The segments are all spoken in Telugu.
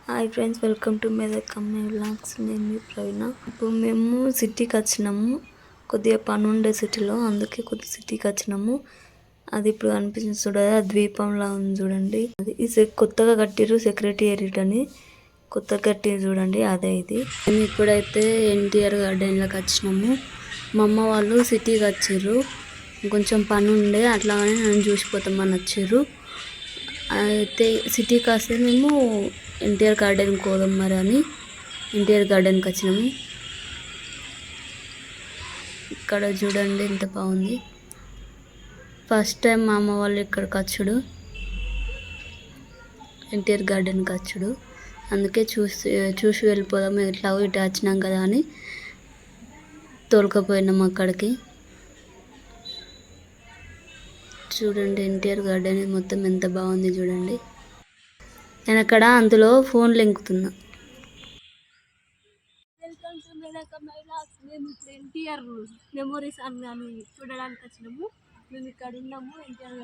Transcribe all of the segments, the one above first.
Hi friends, welcome to Medak అమ్మాయి వ్లాగ్స్. నేను మీ ప్రవీణ. ఇప్పుడు మేము సిటీకి వచ్చినాము. కొద్దిగా పని ఉండే సిటీలో, అందుకే కొద్దిగా సిటీకి వచ్చినాము. అది ఇప్పుడు అనిపించింది చూడదు, ఆ ద్వీపంలా ఉంది చూడండి. అది కొత్తగా కట్టిరు సెక్రటేరియట్ అని, కొత్తగా కట్టిరు చూడండి, అదే ఇది. మేము ఇప్పుడైతే ఎన్టీఆర్ గార్డెన్లోకి వచ్చినాము. మా అమ్మ వాళ్ళు సిటీకి వచ్చారు, కొంచెం పని ఉండే అట్లానే నన్ను చూసిపోతామని వచ్చారు. అయితే సిటీకి వస్తే మేము ఎన్టీఆర్ గార్డెన్కి పోదాం మరి అని ఎన్టీఆర్ గార్డెన్కి వచ్చినాము. ఇక్కడ చూడండి ఎంత బాగుంది. ఫస్ట్ టైం మా అమ్మ వాళ్ళు ఇక్కడికి వచ్చుడు, ఎన్టీఆర్ గార్డెన్కి వచ్చుడు. అందుకే చూసి వెళ్ళిపోదాం, ఎట్లాగో ఇటు వచ్చినాం కదా అని తోలుకపోయినాము అక్కడికి. చూడండి ఎన్టీఆర్ గార్డెన్ మొత్తం ఎంత బాగుంది చూడండి. నేను అక్కడ అందులో ఫోన్ లింకుతున్నా. వెల్కమ్ టు మెదక్ అమ్మాయి వ్లాగ్స్. మేము ఇప్పుడు ఎన్టీఆర్ మెమోరీస్ అని చూడడానికి వచ్చినాము. మేము ఇక్కడ ఉన్నాము, ఎన్టీఆర్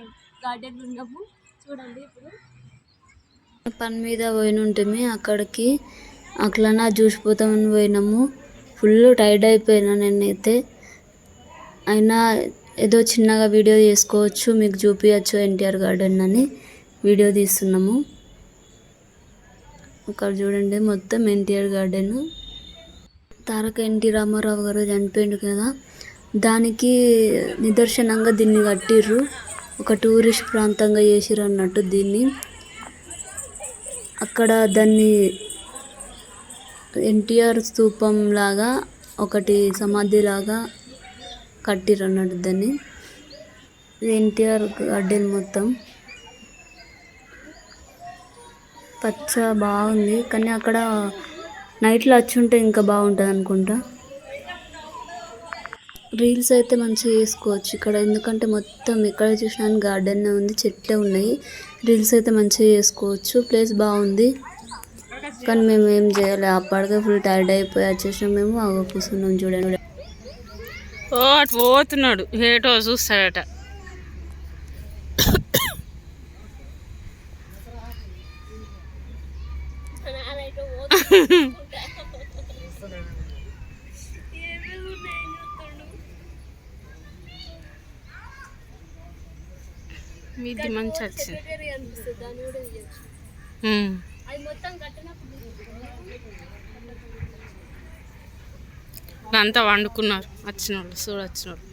గార్డెన్ ఉన్నాము. చూడండి ఇప్పుడు పని మీద పోయిన ఉంటుంది అక్కడికి, అట్లా చూసిపోతామని పోయినాము. ఫుల్ టైర్డ్ అయిపోయినా నేనైతే. అయినా ఏదో చిన్నగా వీడియో చేసుకోవచ్చు, మీకు చూపించచ్చు ఎన్టీఆర్ గార్డెన్ అని వీడియో తీస్తున్నాము. ఇక్కడ చూడండి మొత్తం ఎన్టీఆర్ గార్డెన్. తారక ఎన్టీ రామారావు గారు చనిపోయిండు కదా, దానికి నిదర్శనంగా దీన్ని కట్టిర్రు. ఒక టూరిస్ట్ ప్రాంతంగా చేసిర్రు అన్నట్టు దీన్ని. అక్కడ దాన్ని ఎన్టీఆర్ స్తూపం లాగా ఒకటి సమాధి లాగా కట్టిర్రు అన్నట్టు దాన్ని. ఎన్టీఆర్ గార్డెన్ మొత్తం పచ్చ బాగుంది, కానీ అక్కడ నైట్లో వచ్చి ఉంటే ఇంకా బాగుంటుంది అనుకుంటా. రీల్స్ అయితే మంచిగా చేసుకోవచ్చు ఇక్కడ, ఎందుకంటే మొత్తం ఎక్కడ చూసినా గార్డెన్ ఉంది, చెట్లే ఉన్నాయి. రీల్స్ అయితే మంచిగా చేసుకోవచ్చు, ప్లేస్ బాగుంది. కానీ మేము ఏం చేయాలి, అప్పటికే ఫుల్ టైర్డ్ అయిపోయి వచ్చేసినాం. మేము అగో కూర్చున్నాం చూడండి. అటు పోతున్నాడు, ఏటో చూస్తాడట. మీది మంచి వచ్చింది. అంతా వండుకున్నారు వచ్చిన వాళ్ళు, చూడొచ్చిన వాళ్ళు.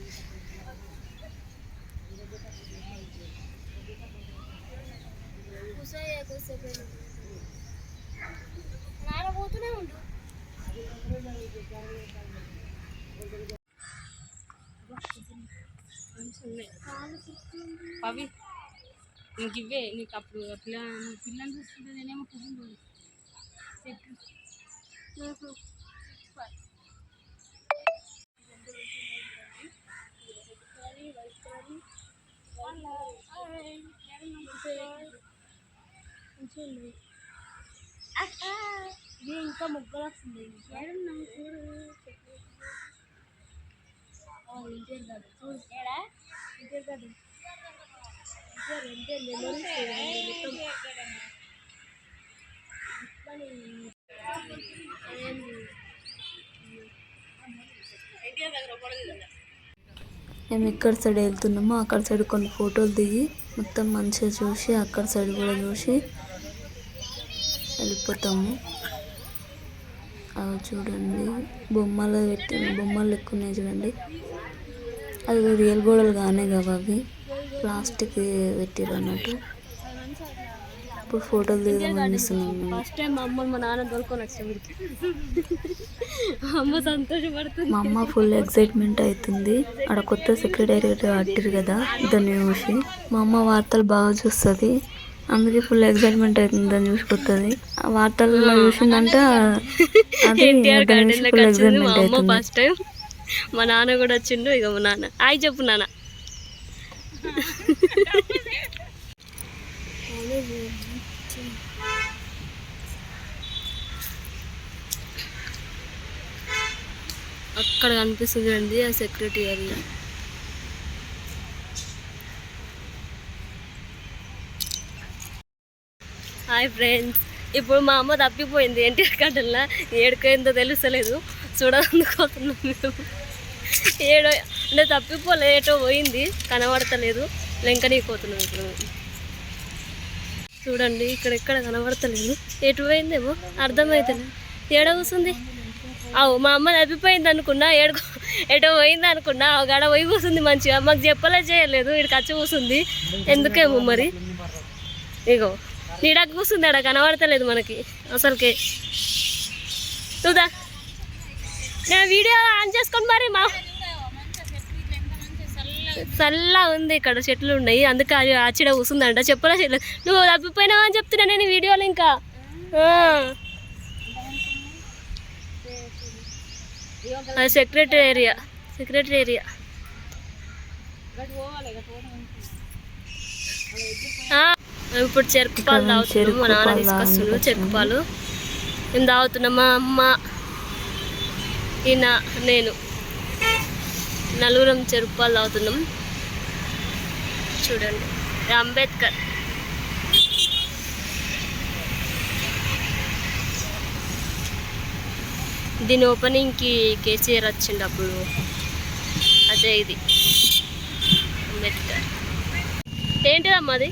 అవి నీకు ఇవే, నీకు అప్పుడు పిల్లలు చూస్తుంటే నేనేమో పువ్వులు ఇది ఇంకా ముగ్గులు వస్తుంది. ఎన్టీఆర్ గార్డెన్ చూడు, ఎన్టీఆర్ గార్డెన్ ఎన్టీఆర్ మెమోరీస్ మేము ఇక్కడ సైడ్ వెళ్తున్నాము, అక్కడ సైడ్ కొన్ని ఫోటోలు దిగి మొత్తం మంచిగా చూసి అక్కడ సైడ్ కూడా చూసి వెళ్ళిపోతాము. అవి చూడండి బొమ్మలు లెక్క ఉన్నాయి చూడండి. అవి రియల్ గోడలు కానీ కదా, అవి ప్లాస్టిక్ పెట్టిరు అన్నట్టు. ఇప్పుడు ఫోటోలు దిగుదామని చూస్తున్నాము. ఫస్ట్ టైం మా అమ్మ మా నాన్న దొరుకుని వచ్చాము. అమ్మ సంతోషపడుతుంది, మా అమ్మ ఫుల్ ఎక్సైట్మెంట్ అవుతుంది. అక్కడ కొత్త సెక్రటేరియట్ కట్టిరు కదా, దాన్ని చూసి. మా అమ్మ వార్తలు బాగా చూస్తుంది, అందుకే ఫుల్ ఎక్సైట్మెంట్ అవుతుంది దాన్ని చూసుకొస్తుంది. ఆ వార్తల్లో చూసిందంటే ఫుల్ ఎక్సైట్మెంట్ అవుతుంది. ఫస్ట్ టైం మా నాన్న కూడా వచ్చిండు. ఇక మా నాన్న హాయ్ చెప్పు నాన్న. అక్కడ కనిపిస్తుంది చూడండి ఆ సెక్రటేరియట్. హాయ్ ఫ్రెండ్స్, ఇప్పుడు మా అమ్మ తప్పిపోయింది ఎన్టీఆర్ గార్డెన్లో, ఏడుకైందో తెలుస్తలేదు, చూడాలనుకోతున్నాం మేము. ఏడో అంటే తప్పిపోలేదు, ఏటో పోయింది, కనబడతలేదు, లెంకనీపోతున్నాం ఇప్పుడు. చూడండి ఇక్కడ ఎక్కడ కనబడతలేదు, ఎటు పోయిందేమో అర్థమవుతలేదు, ఏడ కూర్చుంది. అవు మా అమ్మ తప్పిపోయింది అనుకున్నా, ఎటో పోయింది అనుకున్నా, గాడ పోయి కూర్చుంది మంచిగా, మాకు చెప్పలే చేయలేదు, ఇక్కడికి వచ్చి కూర్చుంది ఎందుకేమో మరి. ఇగో నీడకు కూర్చుంది, ఆడ కనబడతలేదు మనకి అసలుకే. చూదా నేను వీడియో ఆన్ చేసుకొని మరి మా చల్లగా ఉంది, ఇక్కడ చెట్లు ఉన్నాయి, అందుకే ఆచిడ కూర్చుందంట, చెప్పలే చెట్లు. నువ్వు తప్పిపోయినావు అని చెప్తున్నా నేను వీడియోలో. ఇంకా అది సెక్రటరీ ఏరియా. ఇప్పుడు చెరుకు పాలు తాగుతున్నాం, మా నాన్న తీసుకొస్తున్నాడు చెరుకు పాలు, మేము తాగుతున్నాం. మా అమ్మ, ఈయన, నేను నలుగురం చెరుకు పాలు తాగుతున్నాం. చూడండి అంబేద్కర్. దీని ఓపెనింగ్కి కేసీఆర్ వచ్చిండు అప్పుడు, అదే ఇది అంబేద్కర్. ఏంటిదమ్మా అది?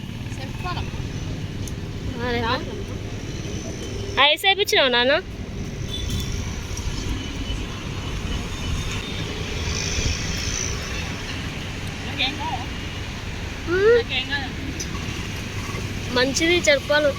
ఐస్ వేయించినావు నాన్న? మంచిది చెరుకు పాలు.